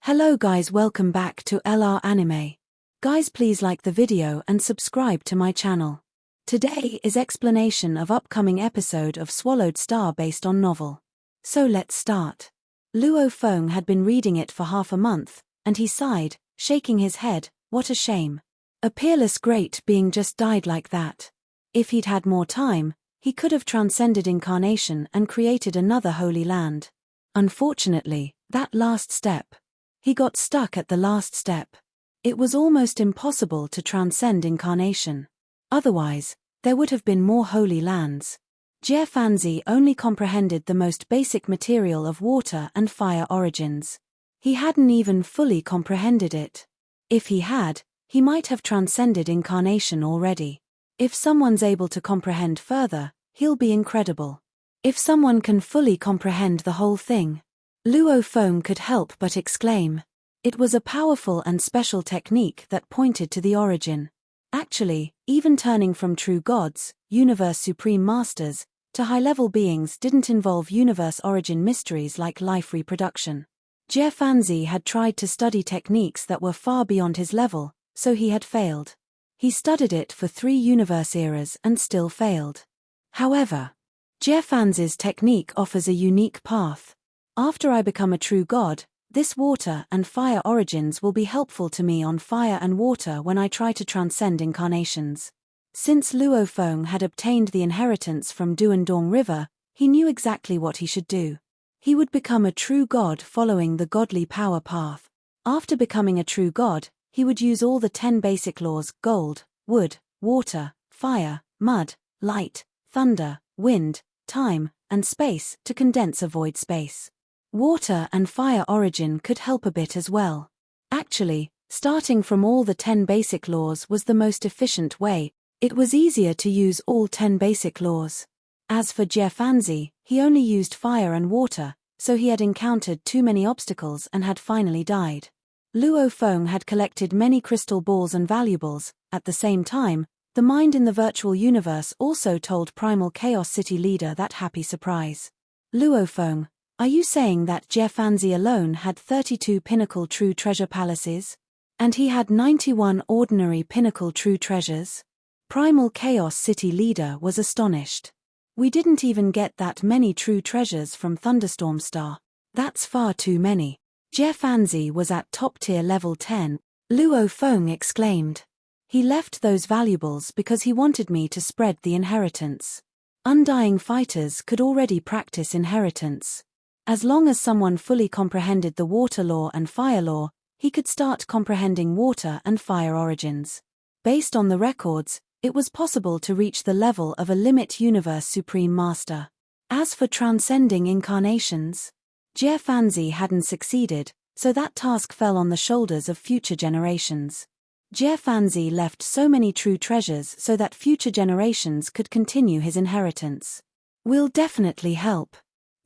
Hello guys, welcome back to LR Anime. Guys, please like the video and subscribe to my channel. Today is explanation of upcoming episode of Swallowed Star based on novel. So let's start. Luo Feng had been reading it for half a month, and he sighed, shaking his head. What a shame. A peerless great being just died like that. If he'd had more time, he could have transcended incarnation and created another holy land. Unfortunately, that last step. He got stuck at the last step. It was almost impossible to transcend incarnation. Otherwise, there would have been more holy lands. Jie Fanzi only comprehended the most basic material of water and fire origins. He hadn't even fully comprehended it. If he had, he might have transcended incarnation already. If someone's able to comprehend further, he'll be incredible. If someone can fully comprehend the whole thing, Luo Feng could help but exclaim. It was a powerful and special technique that pointed to the origin. Actually, even turning from true gods, universe supreme masters, to high-level beings didn't involve universe origin mysteries like life reproduction. Jie Fanzi had tried to study techniques that were far beyond his level, so he had failed. He studied it for 3 universe eras and still failed. However, Jie Fanzi's technique offers a unique path. After I become a true god, this water and fire origins will be helpful to me on fire and water when I try to transcend incarnations. Since Luo Feng had obtained the inheritance from Duandong River, he knew exactly what he should do. He would become a true god following the godly power path. After becoming a true god, he would use all the 10 basic laws: gold, wood, water, fire, mud, light, thunder, wind, time, and space to condense a void space. Water and fire origin could help a bit as well. Actually, starting from all the 10 basic laws was the most efficient way. It was easier to use all 10 basic laws. As for Jie Fanzi, he only used fire and water, so he had encountered too many obstacles and had finally died. Luo Feng had collected many crystal balls and valuables. At the same time, the mind in the virtual universe also told Primal Chaos City leader that happy surprise. Luo Feng, are you saying that Jie Fanzi alone had 32 pinnacle true treasure palaces? And he had 91 ordinary pinnacle true treasures? Primal Chaos City leader was astonished. We didn't even get that many true treasures from Thunderstorm Star. That's far too many. Jie Fanzi was at top tier level 10, Luo Feng exclaimed. He left those valuables because he wanted me to spread the inheritance. Undying fighters could already practice inheritance. As long as someone fully comprehended the water law and fire law, he could start comprehending water and fire origins. Based on the records, it was possible to reach the level of a limit universe supreme master. As for transcending incarnations, Jie Fanzi hadn't succeeded, so that task fell on the shoulders of future generations. Jie Fanzi left so many true treasures so that future generations could continue his inheritance. Will definitely help.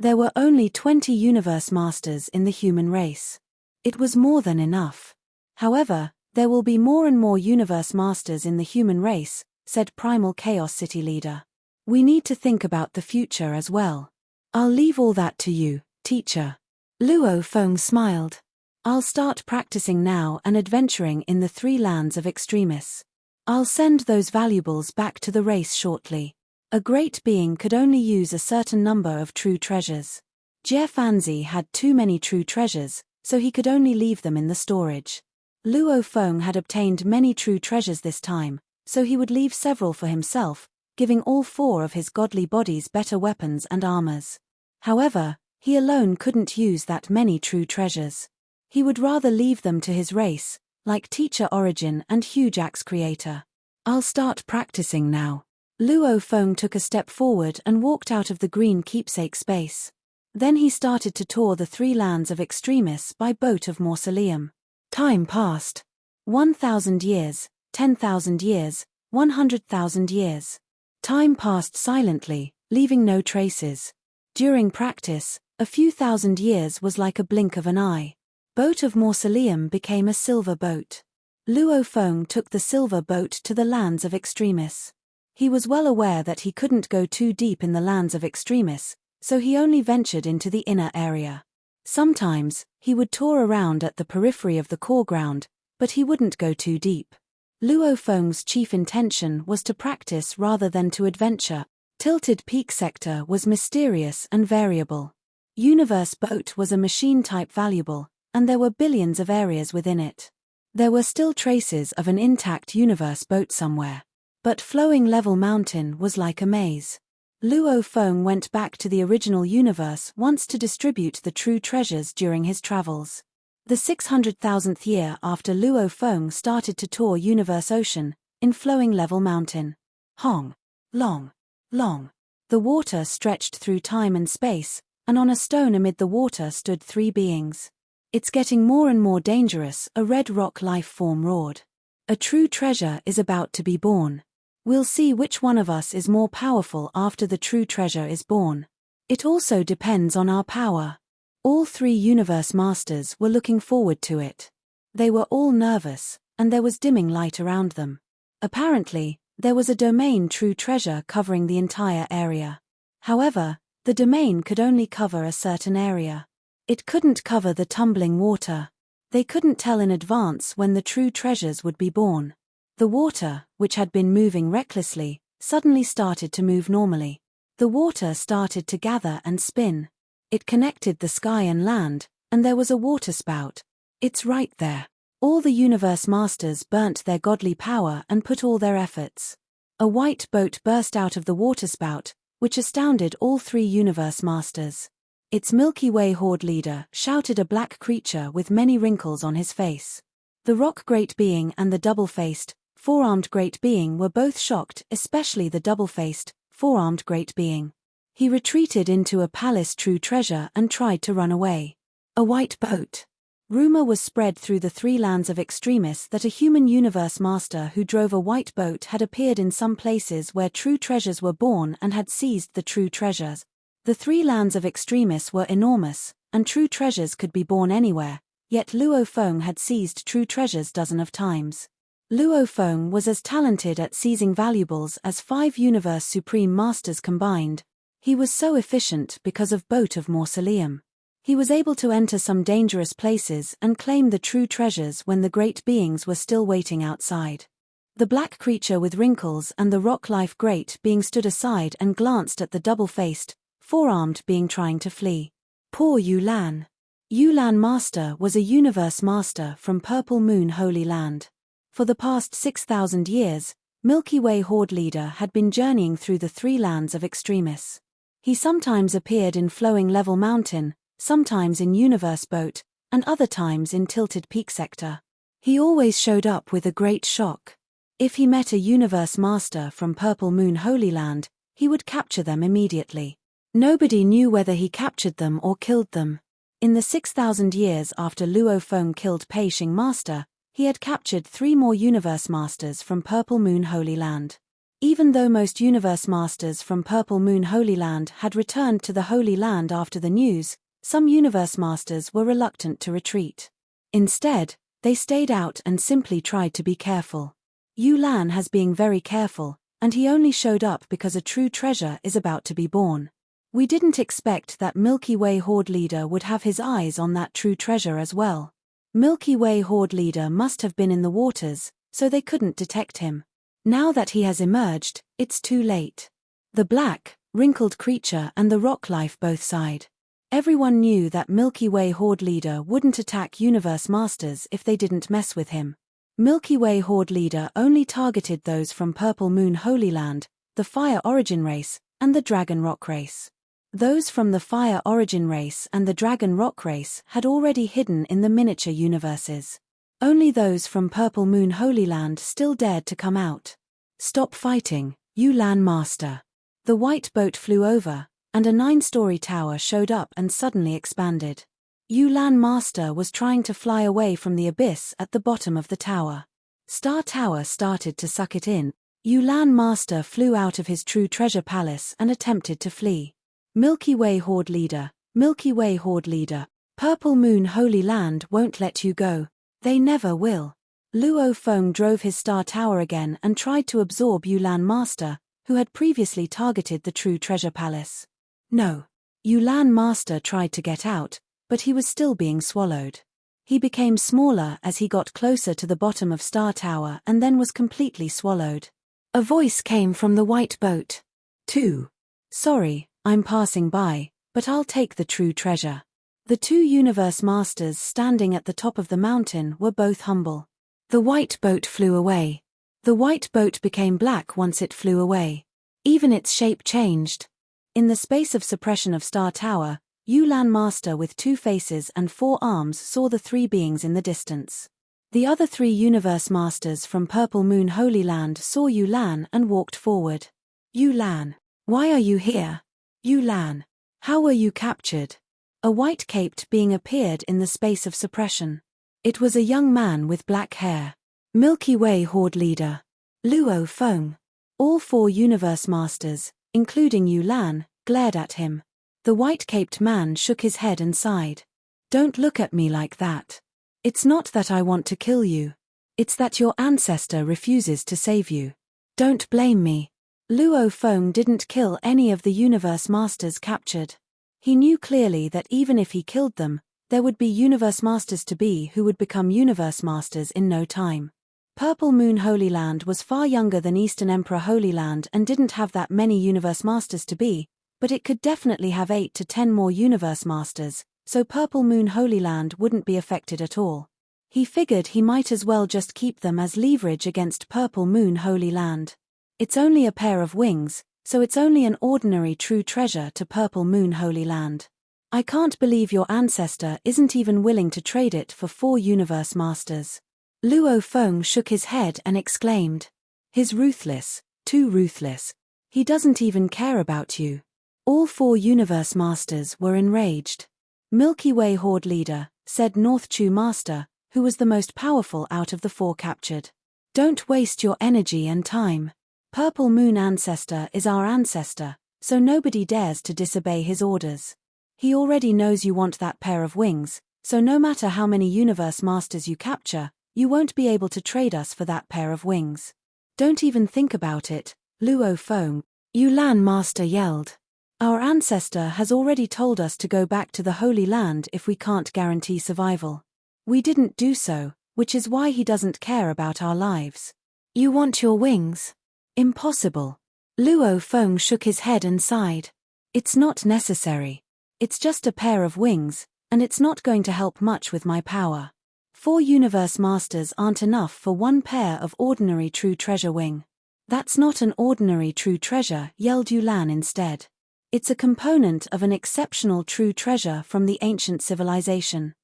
There were only 20 universe masters in the human race. It was more than enough. However, there will be more and more universe masters in the human race, said Primal Chaos City leader. We need to think about the future as well. I'll leave all that to you, teacher. Luo Feng smiled. I'll start practicing now and adventuring in the 3 lands of extremis. I'll send those valuables back to the race shortly. A great being could only use a certain number of true treasures. Jie Fanzi had too many true treasures, so he could only leave them in the storage. Luo Feng had obtained many true treasures this time, so he would leave several for himself, giving all 4 of his godly bodies better weapons and armors. However, he alone couldn't use that many true treasures. He would rather leave them to his race, like Teacher Origin and Huge Axe Creator. I'll start practicing now. Luo Feng took a step forward and walked out of the green keepsake space. Then he started to tour the 3 lands of extremis by boat of mausoleum. Time passed. 1,000 years, 10,000 years, 100,000 years. Time passed silently, leaving no traces. During practice, a few thousand years was like a blink of an eye. Boat of mausoleum became a silver boat. Luo Feng took the silver boat to the lands of extremis. He was well aware that he couldn't go too deep in the lands of extremis, so he only ventured into the inner area. Sometimes, he would tour around at the periphery of the core ground, but he wouldn't go too deep. Luo Feng's chief intention was to practice rather than to adventure. Tilted Peak Sector was mysterious and variable. Universe Boat was a machine-type valuable, and there were billions of areas within it. There were still traces of an intact Universe Boat somewhere. But Flowing Level Mountain was like a maze. Luo Feng went back to the original universe once to distribute the true treasures during his travels. The 600,000th year after Luo Feng started to tour Universe Ocean, in Flowing Level Mountain. Hong. Long. Long. The water stretched through time and space, and on a stone amid the water stood three beings. "It's getting more and more dangerous," a red rock life form roared. "A true treasure is about to be born. We'll see which one of us is more powerful after the true treasure is born. It also depends on our power." All three Universe Masters were looking forward to it. They were all nervous, and there was dimming light around them. Apparently, there was a domain true treasure covering the entire area. However, the domain could only cover a certain area. It couldn't cover the tumbling water. They couldn't tell in advance when the true treasures would be born. The water, which had been moving recklessly, suddenly started to move normally. The water started to gather and spin. It connected the sky and land, and there was a water spout. "It's right there." All the Universe Masters burnt their godly power and put all their efforts. A white boat burst out of the water spout, which astounded all three Universe Masters. "It's Milky Way Horde Leader," shouted a black creature with many wrinkles on his face. The rock great being and the double-faced, four-armed great being were both shocked, especially the double-faced, four-armed great being. He retreated into a palace true treasure and tried to run away. A white boat. Rumor was spread through the three lands of Extremis that a human Universe Master who drove a white boat had appeared in some places where true treasures were born and had seized the true treasures. The three lands of Extremis were enormous, and true treasures could be born anywhere, yet Luo Feng had seized true treasures dozens of times. Luo Feng was as talented at seizing valuables as 5 Universe Supreme Masters combined. He was so efficient because of Boat of Mausoleum. He was able to enter some dangerous places and claim the true treasures when the great beings were still waiting outside. The black creature with wrinkles and the rock-life great being stood aside and glanced at the double-faced, four-armed being trying to flee. Poor Yulan. Yulan Master was a Universe Master from Purple Moon Holy Land. For the past 6,000 years, Milky Way Horde Leader had been journeying through the three lands of Extremis. He sometimes appeared in Flowing Level Mountain, sometimes in Universe Boat, and other times in Tilted Peak Sector. He always showed up with a great shock. If he met a Universe Master from Purple Moon Holy Land, he would capture them immediately. Nobody knew whether he captured them or killed them. In the 6,000 years after Luo Feng killed Pei Xing Master, he had captured 3 more Universe Masters from Purple Moon Holy Land. Even though most Universe Masters from Purple Moon Holy Land had returned to the Holy Land after the news, some Universe Masters were reluctant to retreat. Instead, they stayed out and simply tried to be careful. Yulan has been very careful, and he only showed up because a true treasure is about to be born. We didn't expect that Milky Way Horde Leader would have his eyes on that true treasure as well. Milky Way Horde Leader must have been in the waters, so they couldn't detect him. Now that he has emerged, it's too late. The black, wrinkled creature and the rock life both sighed. Everyone knew that Milky Way Horde Leader wouldn't attack Universe Masters if they didn't mess with him. Milky Way Horde Leader only targeted those from Purple Moon Holy Land, the Fire Origin race, and the Dragon Rock race. Those from the Fire Origin race and the Dragon Rock race had already hidden in the miniature universes. Only those from Purple Moon Holy Land still dared to come out. "Stop fighting, Yulan Master." The white boat flew over, and a 9-story tower showed up and suddenly expanded. Yulan Master was trying to fly away from the abyss at the bottom of the tower. Star Tower started to suck it in. Yulan Master flew out of his true treasure palace and attempted to flee. "Milky Way Horde Leader, Milky Way Horde Leader, Purple Moon Holy Land won't let you go. They never will." Luo Feng drove his Star Tower again and tried to absorb Yulan Master, who had previously targeted the true treasure palace. No. Yulan Master tried to get out, but he was still being swallowed. He became smaller as he got closer to the bottom of Star Tower and then was completely swallowed. A voice came from the white boat. 2. Sorry, I'm passing by, but I'll take the true treasure. The two universe masters standing at the top of the mountain were both humble. The white boat flew away. The white boat became black once it flew away. Even its shape changed. In the space of suppression of Star Tower, Yulan Master with 2 faces and 4 arms saw the 3 beings in the distance. The other 3 universe masters from Purple Moon Holy Land saw Yulan and walked forward. Yulan, why are you here? Yulan, how were you captured? A white-caped being appeared in the space of suppression. It was a young man with black hair. Milky Way Horde leader. Luo Feng. All 4 universe masters, including Yulan, glared at him. The white-caped man shook his head and sighed. Don't look at me like that. It's not that I want to kill you. It's that your ancestor refuses to save you. Don't blame me. Luo Feng didn't kill any of the universe masters captured. He knew clearly that even if he killed them, there would be universe masters to be who would become universe masters in no time. Purple Moon Holy Land was far younger than Eastern Emperor Holy Land and didn't have that many universe masters to be, but it could definitely have 8 to 10 more universe masters, so Purple Moon Holy Land wouldn't be affected at all. He figured he might as well just keep them as leverage against Purple Moon Holy Land. It's only a pair of wings, so it's only an ordinary true treasure to Purple Moon Holy Land. I can't believe your ancestor isn't even willing to trade it for 4 universe masters. Luo Feng shook his head and exclaimed. He's ruthless, too ruthless. He doesn't even care about you. All 4 universe masters were enraged. Milky Way Horde leader, said North Chu Master, who was the most powerful out of the 4 captured. Don't waste your energy and time. Purple Moon Ancestor is our ancestor, so nobody dares to disobey his orders. He already knows you want that pair of wings, so no matter how many universe masters you capture, you won't be able to trade us for that pair of wings. Don't even think about it, Luo Feng, Yulan Master yelled. Our ancestor has already told us to go back to the Holy Land if we can't guarantee survival. We didn't do so, which is why he doesn't care about our lives. You want your wings? Impossible. Luo Feng shook his head and sighed. It's not necessary. It's just a pair of wings, and it's not going to help much with my power. 4 universe masters aren't enough for 1 pair of ordinary true treasure wing. That's not an ordinary true treasure, yelled Yulan instead. It's a component of an exceptional true treasure from the ancient civilization.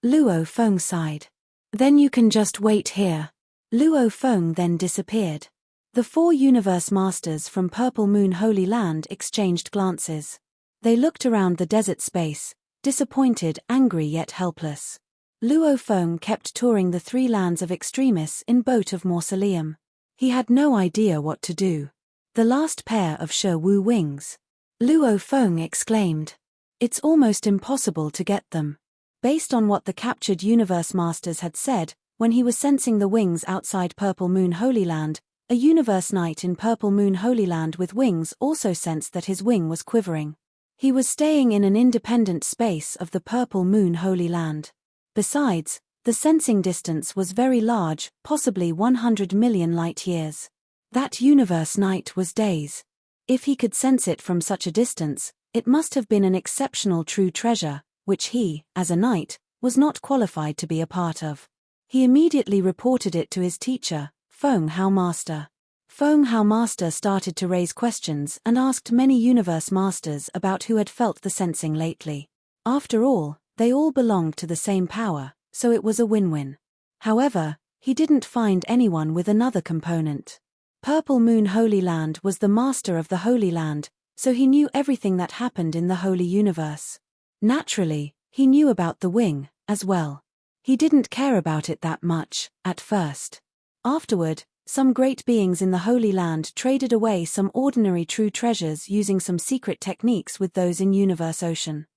Luo Feng sighed. Then you can just wait here. Luo Feng then disappeared. The 4 universe masters from Purple Moon Holy Land exchanged glances. They looked around the desert space, disappointed, angry yet helpless. Luo Feng kept touring the 3 lands of Extremis in boat of Mausoleum. He had no idea what to do. The last pair of Shi Wu wings. Luo Feng exclaimed. It's almost impossible to get them. Based on what the captured universe masters had said, when he was sensing the wings outside Purple Moon Holy Land, a universe knight in Purple Moon Holy Land with wings also sensed that his wing was quivering. He was staying in an independent space of the Purple Moon Holy Land. Besides, the sensing distance was very large, possibly 100 million light-years. That universe knight was Days. If he could sense it from such a distance, it must have been an exceptional true treasure, which he, as a knight, was not qualified to be a part of. He immediately reported it to his teacher, Feng Hao Master. Feng Hao Master started to raise questions and asked many universe masters about who had felt the sensing lately. After all, they all belonged to the same power, so it was a win-win. However, he didn't find anyone with another component. Purple Moon Holy Land was the master of the Holy Land, so he knew everything that happened in the Holy Universe. Naturally, he knew about the wing, as well. He didn't care about it that much, at first. Afterward, some great beings in the Holy Land traded away some ordinary true treasures using some secret techniques with those in Universe Ocean.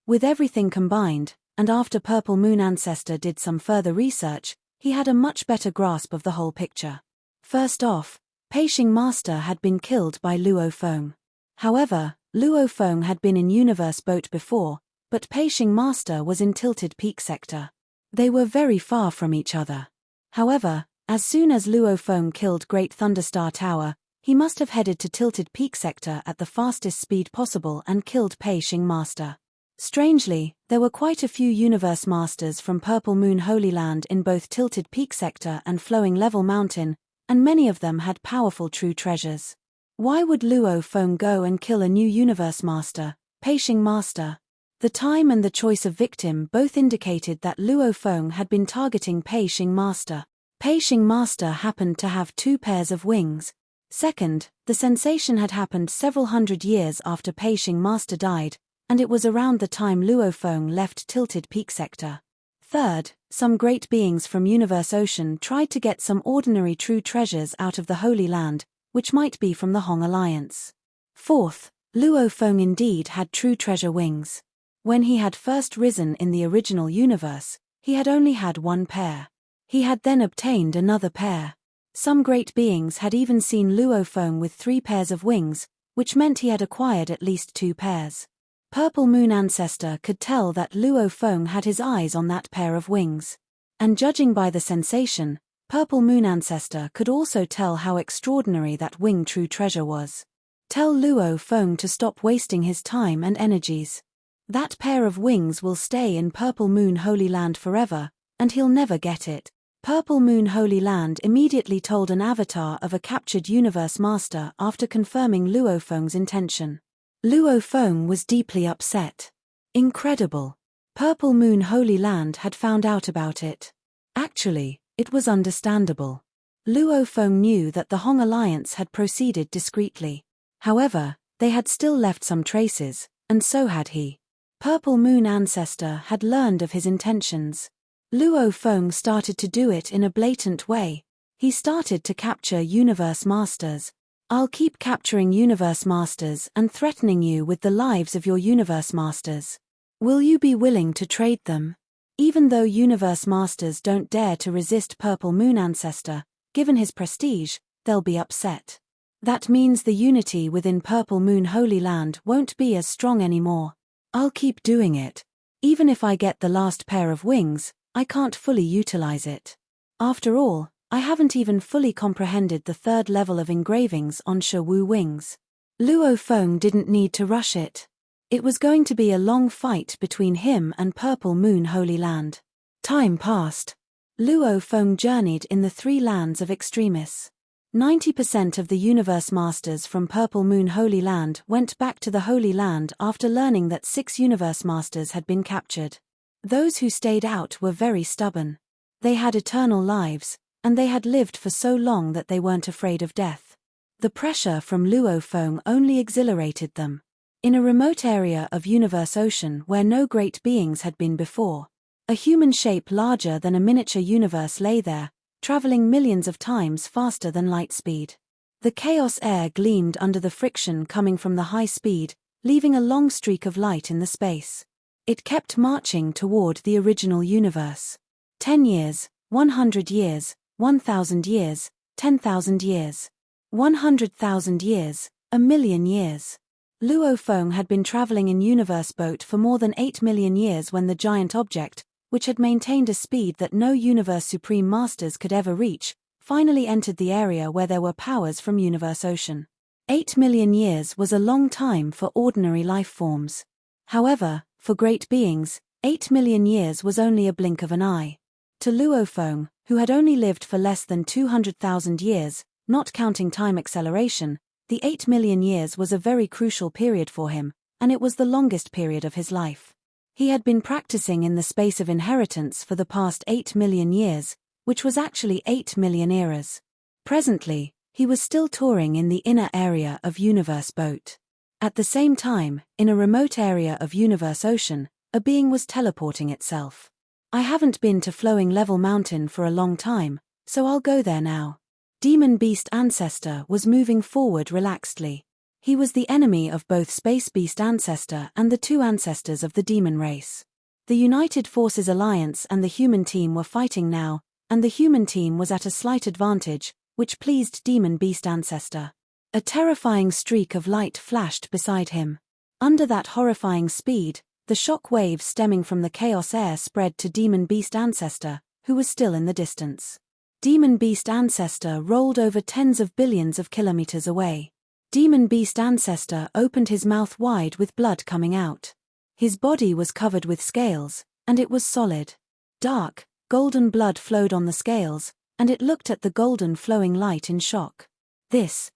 With everything combined, and after Purple Moon Ancestor did some further research, he had a much better grasp of the whole picture. First off, Peishing Master had been killed by Luo Feng. However, Luo Feng had been in Universe Boat before, but Peishing Master was in Tilted Peak Sector. They were very far from each other. However, as soon as Luo Feng killed Great Thunderstar Tower, he must have headed to Tilted Peak Sector at the fastest speed possible and killed Peishing Master. Strangely, there were quite a few Universe Masters from Purple Moon Holy Land in both Tilted Peak Sector and Flowing Level Mountain, and many of them had powerful true treasures. Why would Luo Feng go and kill a new Universe Master, Peishing Master? The time and the choice of victim both indicated that Luo Feng had been targeting Peishing Master. Peishing Master happened to have 2 pairs of wings. Second, the sensation had happened several hundred years after Peishing Master died, and it was around the time Luo Feng left Tilted Peak Sector. Third, some great beings from Universe Ocean tried to get some ordinary true treasures out of the Holy Land, which might be from the Hong Alliance. Fourth, Luo Feng indeed had true treasure wings. When he had first risen in the original universe, he had only had 1 pair. He had then obtained another pair. Some great beings had even seen Luo Feng with 3 pairs of wings, which meant he had acquired at least 2 pairs. Purple Moon Ancestor could tell that Luo Feng had his eyes on that pair of wings. And judging by the sensation, Purple Moon Ancestor could also tell how extraordinary that wing true treasure was. Tell Luo Feng to stop wasting his time and energies. That pair of wings will stay in Purple Moon Holy Land forever, and he'll never get it. Purple Moon Holy Land immediately told an avatar of a captured Universe Master after confirming Luo Feng's intention. Luo Feng was deeply upset. Incredible. Purple Moon Holy Land had found out about it. Actually, it was understandable. Luo Feng knew that the Hong Alliance had proceeded discreetly. However, they had still left some traces, and so had he. Purple Moon Ancestor had learned of his intentions. Luo Feng started to do it in a blatant way. He started to capture Universe Masters. I'll keep capturing Universe Masters and threatening you with the lives of your Universe Masters. Will you be willing to trade them? Even though Universe Masters don't dare to resist Purple Moon Ancestor, given his prestige, they'll be upset. That means the unity within Purple Moon Holy Land won't be as strong anymore. I'll keep doing it. Even if I get the last pair of wings, I can't fully utilize it. After all, I haven't even fully comprehended the 3rd level of engravings on Shi Wu wings. Luo Feng didn't need to rush it. It was going to be a long fight between him and Purple Moon Holy Land. Time passed. Luo Feng journeyed in the 3 lands of Extremis. 90% of the Universe Masters from Purple Moon Holy Land went back to the Holy Land after learning that 6 Universe Masters had been captured. Those who stayed out were very stubborn. They had eternal lives, and they had lived for so long that they weren't afraid of death. The pressure from Luo Feng only exhilarated them. In a remote area of Universe Ocean where no great beings had been before, a human shape larger than a miniature universe lay there, traveling millions of times faster than light speed. The chaos air gleamed under the friction coming from the high speed, leaving a long streak of light in the space. It kept marching toward the original universe. 10 years, 100 years, 1,000 years, 10,000 years. 100,000 years, a million years. Luo Feng had been traveling in Universe Boat for more than 8 million years when the giant object, which had maintained a speed that no Universe Supreme Masters could ever reach, finally entered the area where there were powers from Universe Ocean. 8 million years was a long time for ordinary life forms. However, for great beings, 8 million years was only a blink of an eye. To Luo Feng, who had only lived for less than 200,000 years, not counting time acceleration, the 8 million years was a very crucial period for him, and it was the longest period of his life. He had been practicing in the space of inheritance for the past 8 million years, which was actually 8 million eras. Presently, he was still touring in the inner area of Universe Boat. At the same time, in a remote area of Universe Ocean, a being was teleporting itself. I haven't been to Flowing Level Mountain for a long time, so I'll go there now. Demon Beast Ancestor was moving forward relaxedly. He was the enemy of both Space Beast Ancestor and the 2 ancestors of the demon race. The United Forces Alliance and the human team were fighting now, and the human team was at a slight advantage, which pleased Demon Beast Ancestor. A terrifying streak of light flashed beside him. Under that horrifying speed, The shock waves stemming from the chaos air spread to Demon Beast Ancestor, who was still in the distance. Demon Beast Ancestor rolled over tens of billions of kilometers away. Demon Beast Ancestor opened his mouth wide with blood coming out. His body was covered with scales, and it was solid. Dark, golden blood flowed on the scales, and it looked at the golden flowing light in shock. This.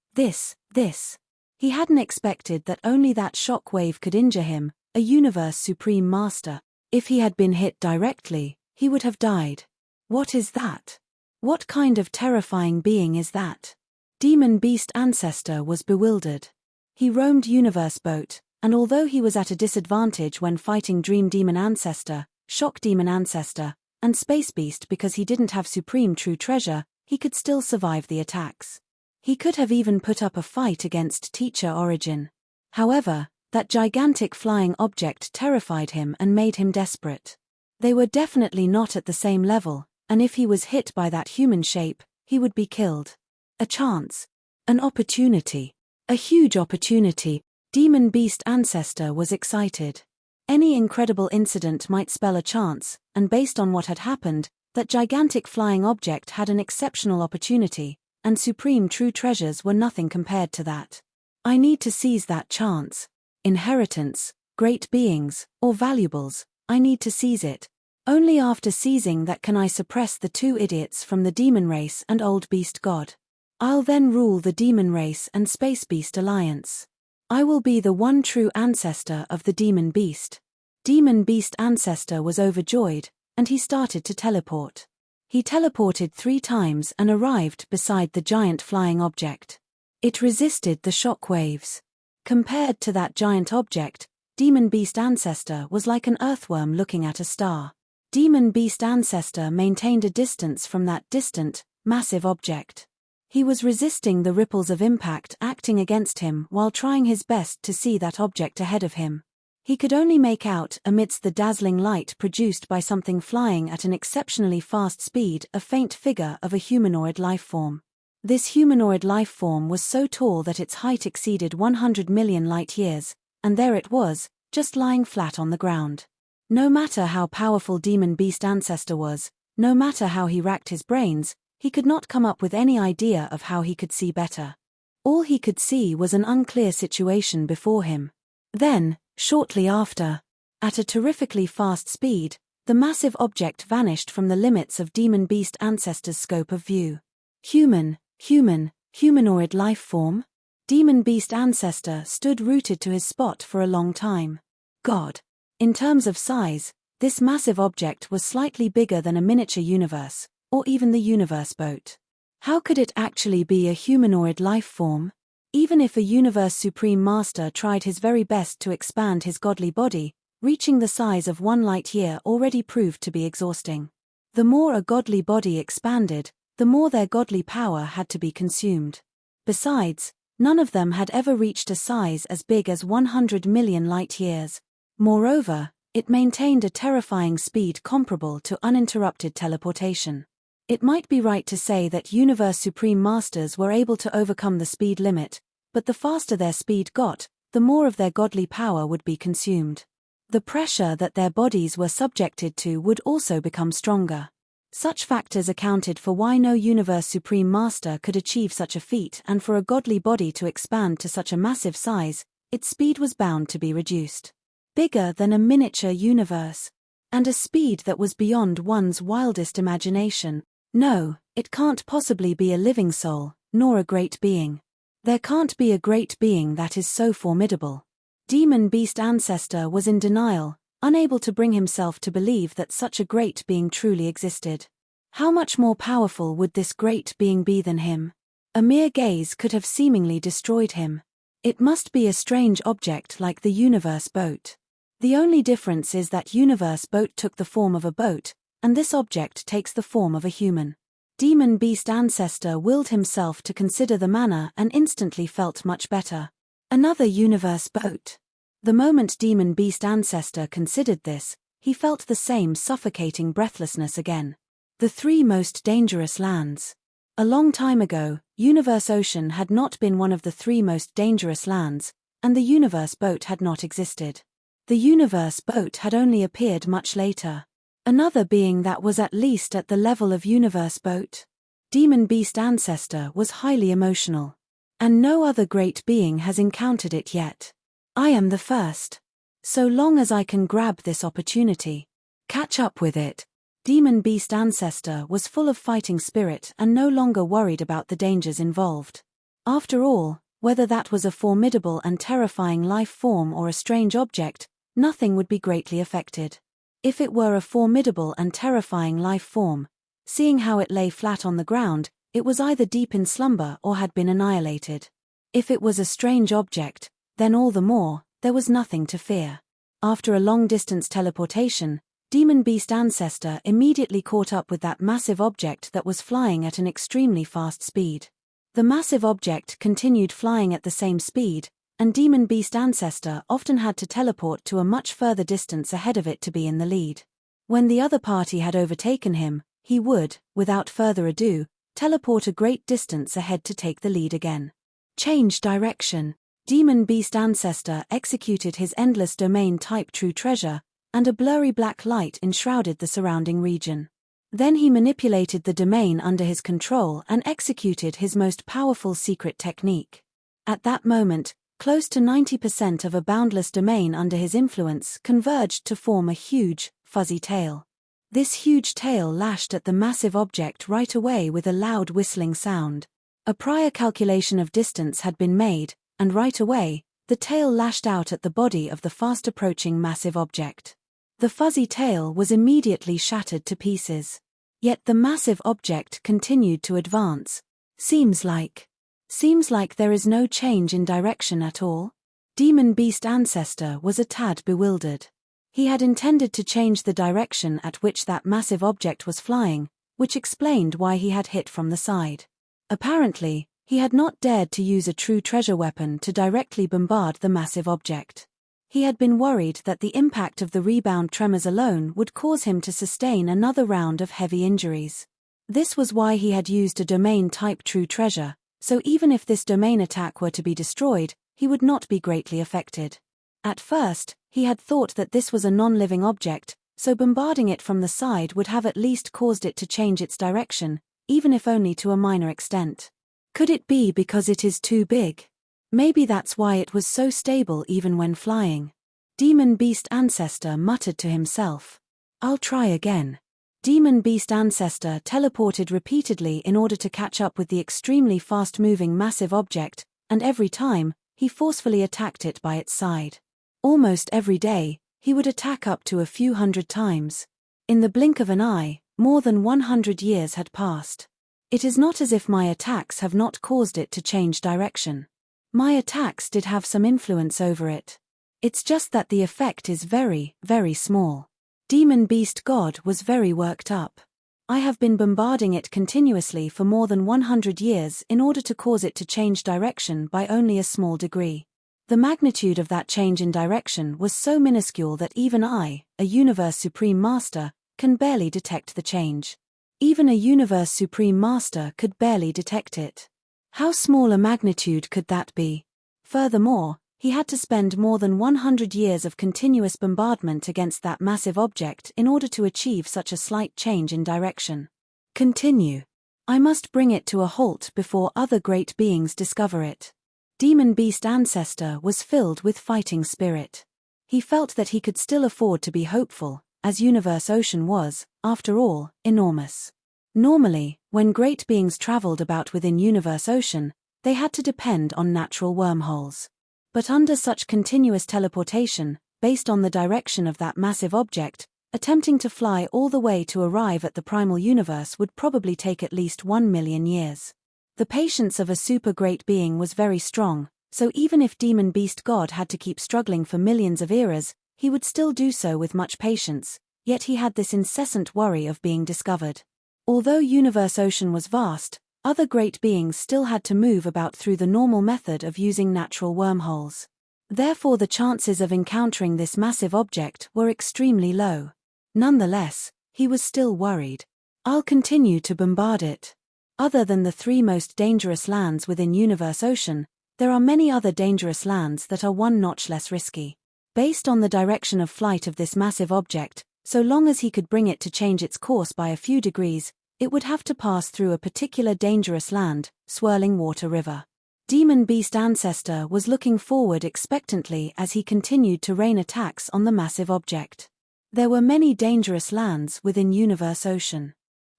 He hadn't expected that only that shock wave could injure him, a Universe Supreme Master. If he had been hit directly, he would have died. What is that? What kind of terrifying being is that? Demon Beast Ancestor was bewildered. He roamed Universe Boat, and although he was at a disadvantage when fighting Dream Demon Ancestor, Shock Demon Ancestor, and Space Beast because he didn't have Supreme True Treasure, he could still survive the attacks. He could have even put up a fight against Teacher Origin. However, that gigantic flying object terrified him and made him desperate. They were definitely not at the same level, and if he was hit by that human shape, he would be killed. A chance. An opportunity. A huge opportunity. Demon Beast Ancestor was excited. Any incredible incident might spell a chance, and based on what had happened, that gigantic flying object had an exceptional opportunity, and Supreme True Treasures were nothing compared to that. I need to seize that chance. Inheritance, great beings, or valuables, I need to seize it. Only after seizing that can I suppress the two idiots from the demon race and old beast god. I'll then rule the demon race and space beast alliance. I will be the one true ancestor of the demon beast. Demon Beast Ancestor was overjoyed, and he started to teleport. He teleported 3 times and arrived beside the giant flying object. It resisted the shock waves. Compared to that giant object, Demon Beast Ancestor was like an earthworm looking at a star. Demon Beast Ancestor maintained a distance from that distant, massive object. He was resisting the ripples of impact acting against him while trying his best to see that object ahead of him. He could only make out, amidst the dazzling light produced by something flying at an exceptionally fast speed, a faint figure of a humanoid lifeform. This humanoid lifeform was so tall that its height exceeded 100 million light-years, and there it was, just lying flat on the ground. No matter how powerful Demon Beast Ancestor was, no matter how he racked his brains, he could not come up with any idea of how he could see better. All he could see was an unclear situation before him. Then, shortly after, at a terrifically fast speed, the massive object vanished from the limits of Demon Beast Ancestor's scope of view. Humanoid life form? Demon Beast Ancestor stood rooted to his spot for a long time. God. In terms of size, this massive object was slightly bigger than a miniature universe, or even the universe boat. How could it actually be a humanoid life form? Even if a Universe Supreme Master tried his very best to expand his godly body, reaching the size of 1 light-year already proved to be exhausting. The more a godly body expanded, the more their godly power had to be consumed. Besides, none of them had ever reached a size as big as 100 million light-years. Moreover, it maintained a terrifying speed comparable to uninterrupted teleportation. It might be right to say that Universe Supreme Masters were able to overcome the speed limit, but the faster their speed got, the more of their godly power would be consumed. The pressure that their bodies were subjected to would also become stronger. Such factors accounted for why no Universe Supreme Master could achieve such a feat, and for a godly body to expand to such a massive size, its speed was bound to be reduced. Bigger than a miniature universe. And a speed that was beyond one's wildest imagination. No, it can't possibly be a living soul, nor a great being. There can't be a great being that is so formidable. Demon Beast Ancestor was in denial, unable to bring himself to believe that such a great being truly existed. How much more powerful would this great being be than him? A mere gaze could have seemingly destroyed him. It must be a strange object like the universe boat. The only difference is that universe boat took the form of a boat, and this object takes the form of a human. Demon Beast Ancestor willed himself to consider the matter and instantly felt much better. Another universe boat. The moment Demon Beast Ancestor considered this, he felt the same suffocating breathlessness again. The 3 most dangerous lands. A long time ago, Universe Ocean had not been one of the 3 most dangerous lands, and the universe boat had not existed. The universe boat had only appeared much later. Another being that was at least at the level of universe boat. Demon beast ancestor was highly emotional. And no other great being has encountered it yet. I am the first. So long as I can grab this opportunity, catch up with it. Demon beast ancestor was full of fighting spirit and no longer worried about the dangers involved. After all, whether that was a formidable and terrifying life form or a strange object, nothing would be greatly affected. If it were a formidable and terrifying life form, seeing how it lay flat on the ground, it was either deep in slumber or had been annihilated. If it was a strange object, then all the more, there was nothing to fear. After a long-distance teleportation, Demon Beast Ancestor immediately caught up with that massive object that was flying at an extremely fast speed. The massive object continued flying at the same speed, and Demon Beast Ancestor often had to teleport to a much further distance ahead of it to be in the lead. When the other party had overtaken him, he would, without further ado, teleport a great distance ahead to take the lead again. Change direction. Demon Beast Ancestor executed his endless domain type True Treasure, and a blurry black light enshrouded the surrounding region. Then he manipulated the domain under his control and executed his most powerful secret technique. At that moment, close to 90% of a boundless domain under his influence converged to form a huge, fuzzy tail. This huge tail lashed at the massive object right away with a loud whistling sound. A prior calculation of distance had been made, and right away, the tail lashed out at the body of the fast-approaching massive object. The fuzzy tail was immediately shattered to pieces. Yet the massive object continued to advance. Seems like there is no change in direction at all. Demon Beast Ancestor was a tad bewildered. He had intended to change the direction at which that massive object was flying, which explained why he had hit from the side. Apparently, he had not dared to use a true treasure weapon to directly bombard the massive object. He had been worried that the impact of the rebound tremors alone would cause him to sustain another round of heavy injuries. This was why he had used a domain-type true treasure, so even if this domain attack were to be destroyed, he would not be greatly affected. At first, he had thought that this was a non-living object, so bombarding it from the side would have at least caused it to change its direction, even if only to a minor extent. Could it be because it is too big? Maybe that's why it was so stable even when flying. Demon Beast Ancestor muttered to himself. I'll try again. Demon Beast Ancestor teleported repeatedly in order to catch up with the extremely fast-moving massive object, and every time, he forcefully attacked it by its side. Almost every day, he would attack up to a few hundred times. In the blink of an eye, more than 100 years had passed. It is not as if my attacks have not caused it to change direction. My attacks did have some influence over it. It's just that the effect is very, very small. Demon Beast God was very worked up. I have been bombarding it continuously for more than 100 years in order to cause it to change direction by only a small degree. The magnitude of that change in direction was so minuscule that even I, a Universe Supreme Master, can barely detect the change. Even a Universe Supreme Master could barely detect it. How small a magnitude could that be? Furthermore, he had to spend more than 100 years of continuous bombardment against that massive object in order to achieve such a slight change in direction. Continue. I must bring it to a halt before other great beings discover it. Demon Beast Ancestor was filled with fighting spirit. He felt that he could still afford to be hopeful, as Universe Ocean was, after all, enormous. Normally, when great beings traveled about within Universe Ocean, they had to depend on natural wormholes. But under such continuous teleportation, based on the direction of that massive object, attempting to fly all the way to arrive at the primal universe would probably take at least 1 million years. The patience of a super great being was very strong, so even if Demon Beast God had to keep struggling for millions of eras, he would still do so with much patience, yet he had this incessant worry of being discovered. Although Universe Ocean was vast, other great beings still had to move about through the normal method of using natural wormholes. Therefore the chances of encountering this massive object were extremely low. Nonetheless, he was still worried. I'll continue to bombard it. Other than the 3 most dangerous lands within Universe Ocean, there are many other dangerous lands that are one notch less risky. Based on the direction of flight of this massive object, so long as he could bring it to change its course by a few degrees, it would have to pass through a particular dangerous land, Swirling Water River. Demon Beast Ancestor was looking forward expectantly as he continued to rain attacks on the massive object. There were many dangerous lands within Universe Ocean.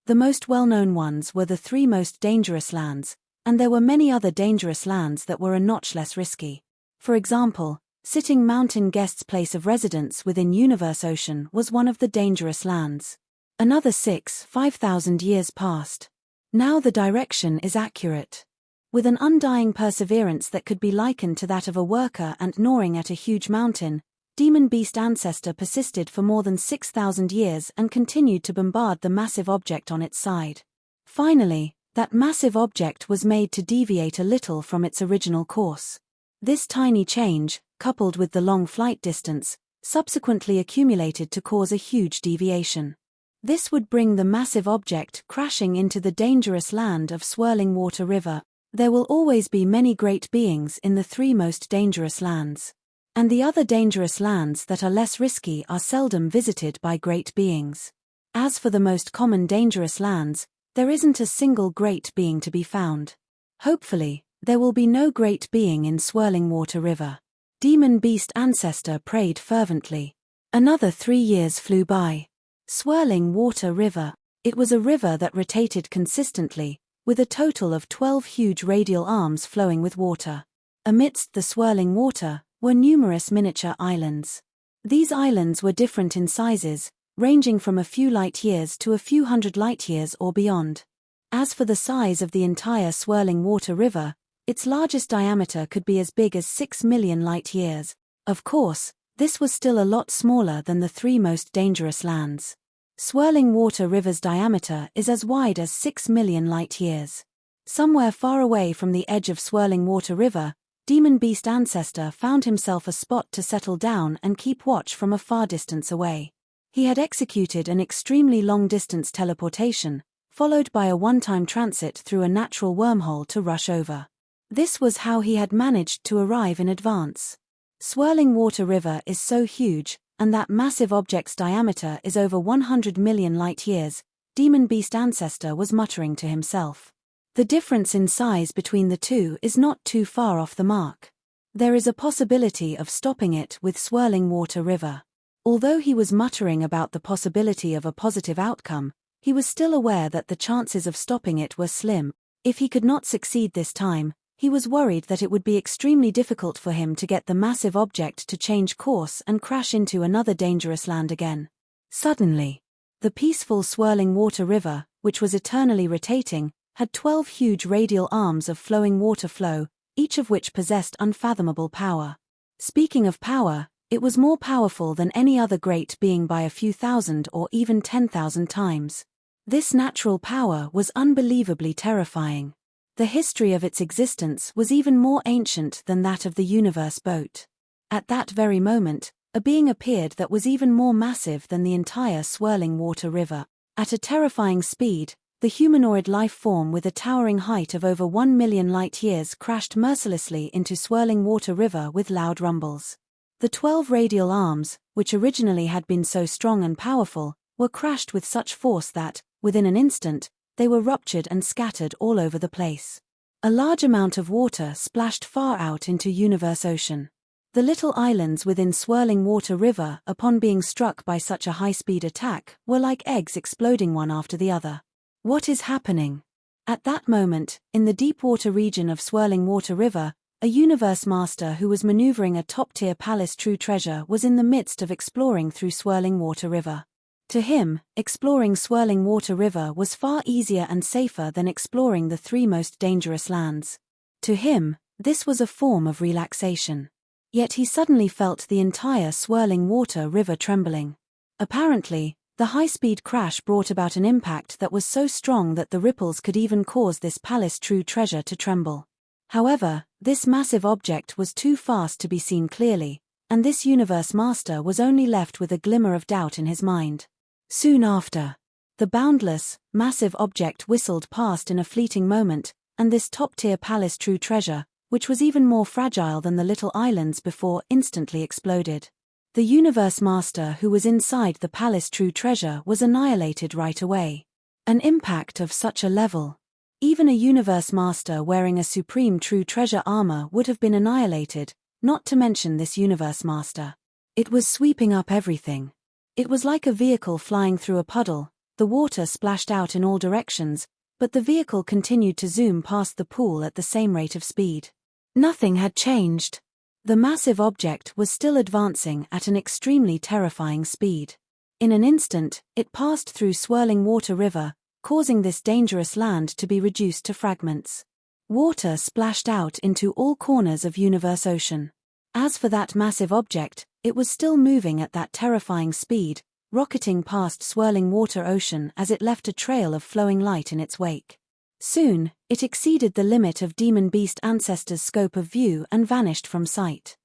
The most well-known ones were the 3 most dangerous lands, and there were many other dangerous lands that were a notch less risky. For example, Sitting Mountain Guest's place of residence within Universe Ocean was one of the dangerous lands. Another 5,000 years passed. Now the direction is accurate. With an undying perseverance that could be likened to that of a worker ant gnawing at a huge mountain, Demon Beast Ancestor persisted for more than 6,000 years and continued to bombard the massive object on its side. Finally, that massive object was made to deviate a little from its original course. This tiny change, coupled with the long flight distance, subsequently accumulated to cause a huge deviation. This would bring the massive object crashing into the dangerous land of Swirling Water River. There will always be many great beings in the 3 most dangerous lands. And the other dangerous lands that are less risky are seldom visited by great beings. As for the most common dangerous lands, there isn't a single great being to be found. Hopefully, there will be no great being in Swirling Water River. Demon Beast Ancestor prayed fervently. Another 3 years flew by. Swirling Water River. It was a river that rotated consistently, with a total of 12 huge radial arms flowing with water. Amidst the swirling water were numerous miniature islands. These islands were different in sizes, ranging from a few light years to a few hundred light years or beyond. As for the size of the entire Swirling Water River, its largest diameter could be as big as 6 million light years. Of course, this was still a lot smaller than the 3 most dangerous lands. Swirling Water River's diameter is as wide as 6 million light years. Somewhere far away from the edge of Swirling Water River, Demon Beast Ancestor found himself a spot to settle down and keep watch from a far distance away. He had executed an extremely long-distance teleportation, followed by a one-time transit through a natural wormhole to rush over. This was how he had managed to arrive in advance. Swirling Water River is so huge, and that massive object's diameter is over 100 million light years, Demon Beast Ancestor was muttering to himself. The difference in size between the two is not too far off the mark. There is a possibility of stopping it with Swirling Water River. Although he was muttering about the possibility of a positive outcome, he was still aware that the chances of stopping it were slim. If he could not succeed this time, he was worried that it would be extremely difficult for him to get the massive object to change course and crash into another dangerous land again. Suddenly, the peaceful Swirling Water River, which was eternally rotating, had 12 huge radial arms of flowing water flow, each of which possessed unfathomable power. Speaking of power, it was more powerful than any other great being by a few thousand or even 10,000 times. This natural power was unbelievably terrifying. The history of its existence was even more ancient than that of the universe boat. At that very moment, a being appeared that was even more massive than the entire Swirling Water River. At a terrifying speed, the humanoid life form with a towering height of over 1 million light years crashed mercilessly into Swirling Water River with loud rumbles. The 12 radial arms, which originally had been so strong and powerful, were crashed with such force that, within an instant, they were ruptured and scattered all over the place. A large amount of water splashed far out into Universe Ocean. The little islands within Swirling Water River, upon being struck by such a high-speed attack, were like eggs exploding one after the other. What is happening? At that moment, in the deep water region of Swirling Water River, a universe master who was maneuvering a top-tier palace true treasure was in the midst of exploring through Swirling Water River. To him, exploring Swirling Water River was far easier and safer than exploring the 3 most dangerous lands. To him, this was a form of relaxation. Yet he suddenly felt the entire Swirling Water River trembling. Apparently, the high-speed crash brought about an impact that was so strong that the ripples could even cause this palace true treasure to tremble. However, this massive object was too fast to be seen clearly, and this universe master was only left with a glimmer of doubt in his mind. Soon after, the boundless, massive object whistled past in a fleeting moment, and this top-tier palace true treasure, which was even more fragile than the little islands before, instantly exploded. The Universe Master who was inside the palace true treasure was annihilated right away. An impact of such a level. Even a Universe Master wearing a supreme true treasure armor would have been annihilated, not to mention this Universe Master. It was sweeping up everything. It was like a vehicle flying through a puddle. The water splashed out in all directions, but the vehicle continued to zoom past the pool at the same rate of speed. Nothing had changed. The massive object was still advancing at an extremely terrifying speed. In an instant, it passed through swirling water river, causing this dangerous land to be reduced to fragments. Water splashed out into all corners of Universe Ocean. As for that massive object, it was still moving at that terrifying speed, rocketing past swirling water ocean as it left a trail of flowing light in its wake. Soon, it exceeded the limit of Demon Beast Ancestor's scope of view and vanished from sight.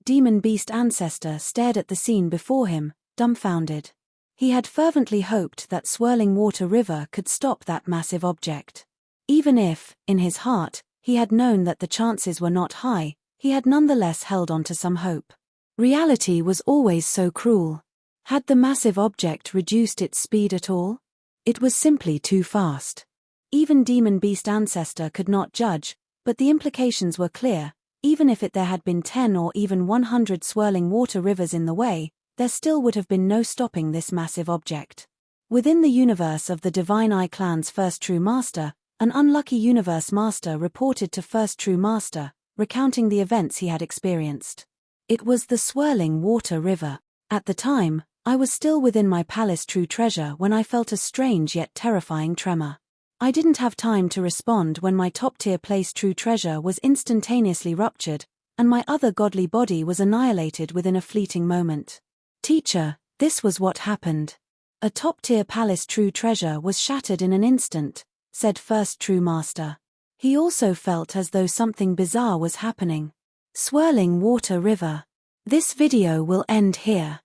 Demon Beast Ancestor stared at the scene before him, dumbfounded. He had fervently hoped that swirling water river could stop that massive object. Even if, in his heart, he had known that the chances were not high, he had nonetheless held on to some hope. Reality was always so cruel. Had the massive object reduced its speed at all? It was simply too fast. Even Demon Beast Ancestor could not judge, but the implications were clear. Even if there had been 10 or even 100 swirling water rivers in the way, there still would have been no stopping this massive object. Within the universe of the Divine Eye clan's first true master, an unlucky Universe Master reported to first true master, recounting the events he had experienced. It was the swirling water river. At the time, I was still within my palace true treasure when I felt a strange yet terrifying tremor. I didn't have time to respond when my top-tier place true treasure was instantaneously ruptured, and my other godly body was annihilated within a fleeting moment. Teacher, this was what happened. A top-tier palace true treasure was shattered in an instant, said first true master. He also felt as though something bizarre was happening. Swirling water river. This video will end here.